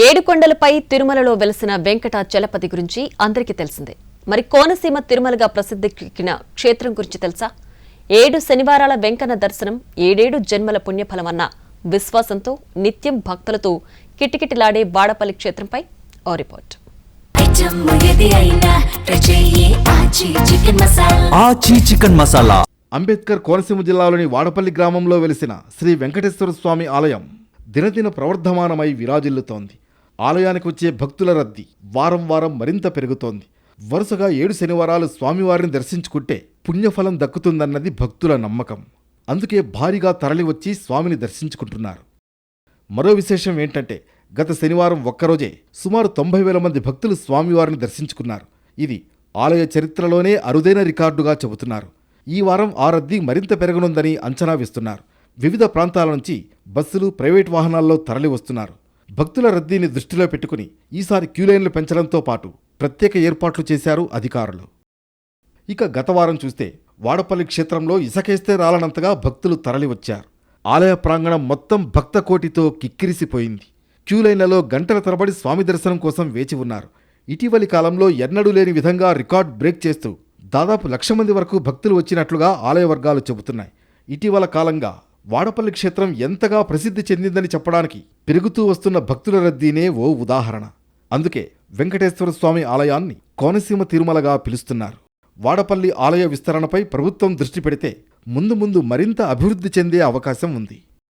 ఏడుకొండలపై తిరుమలలో వెలసిన వెంకటాచలపతి గురించి అందరికీ తెలిసిందే. మరి కోనసీమ తిరుమలగా ప్రసిద్ధికెక్కిన క్షేత్రం గురించి తెలుసా? 7 శనివారాల వెంకన్న దర్శనం 7 జన్మల పుణ్యఫలమన్న విశ్వాసంతో నిత్యం భక్తులతో కిటకిటలాడే బాడపల్లి క్షేత్రంపై ఓ రిపోర్ట్. ఆచి చికెన్ మసాలా. అంబేద్కర్ కోనసీమ జిల్లాలోని వాడపల్లి గ్రామంలో వెలిసిన శ్రీ వెంకటేశ్వర స్వామి ఆలయం దినదిన ప్రవర్ధమానమై విరాజిల్లుతోంది. ఆలయానికి వచ్చే భక్తుల రద్దీ వారం వారం మరింత పెరుగుతోంది. వరుసగా 7 శనివారాలు స్వామివారిని దర్శించుకుంటే పుణ్యఫలం దక్కుతుందన్నది భక్తుల నమ్మకం. అందుకే భారీగా తరలివచ్చి స్వామిని దర్శించుకుంటున్నారు. మరో విశేషం ఏంటంటే గత శనివారం ఒక్కరోజే సుమారు 90,000 మంది భక్తులు స్వామివారిని దర్శించుకున్నారు. ఇది ఆలయ చరిత్రలోనే అరుదైన రికార్డుగా చెబుతున్నారు. ఈ వారం ఆ రద్దీ మరింత పెరగనుందని అంచనా వేస్తున్నారు. వివిధ ప్రాంతాల నుంచి బస్సులు, ప్రైవేట్ వాహనాల్లో తరలి వస్తున్నారు. భక్తుల రద్దీని దృష్టిలో పెట్టుకుని ఈసారి క్యూలైన్లు పెంచడంతో పాటు ప్రత్యేక ఏర్పాట్లు చేశారు అధికారులు. ఇక గత వారం చూస్తే వాడపల్లి క్షేత్రంలో ఇసకేస్తే రాలనంతగా భక్తులు తరలివచ్చారు. ఆలయ ప్రాంగణం మొత్తం భక్త కోటితో కిక్కిరిసిపోయింది. క్యూలైన్లలో గంటల తరబడి స్వామి దర్శనం కోసం వేచి ఉన్నారు. ఇటీవలి కాలంలో ఎన్నడూ లేని విధంగా రికార్డ్ బ్రేక్ చేస్తూ దాదాపు 1,00,000 మంది వరకు భక్తులు వచ్చినట్లుగా ఆలయ వర్గాలు చెబుతున్నాయి. ఇటీవల కాలంగా వాడపల్లి క్షేత్రం ఎంతగా ప్రసిద్ధి చెందిందని చెప్పడానికి పెరుగుతూ వస్తున్న భక్తుల రద్దీనే ఓ ఉదాహరణ. అందుకే వెంకటేశ్వర స్వామి ఆలయాన్ని కోనసీమ తిరుమలగా పిలుస్తున్నారు. వాడపల్లి ఆలయ విస్తరణపై ప్రభుత్వం దృష్టి పెడితే ముందు ముందు మరింత అభివృద్ధి చెందే అవకాశం ఉంది.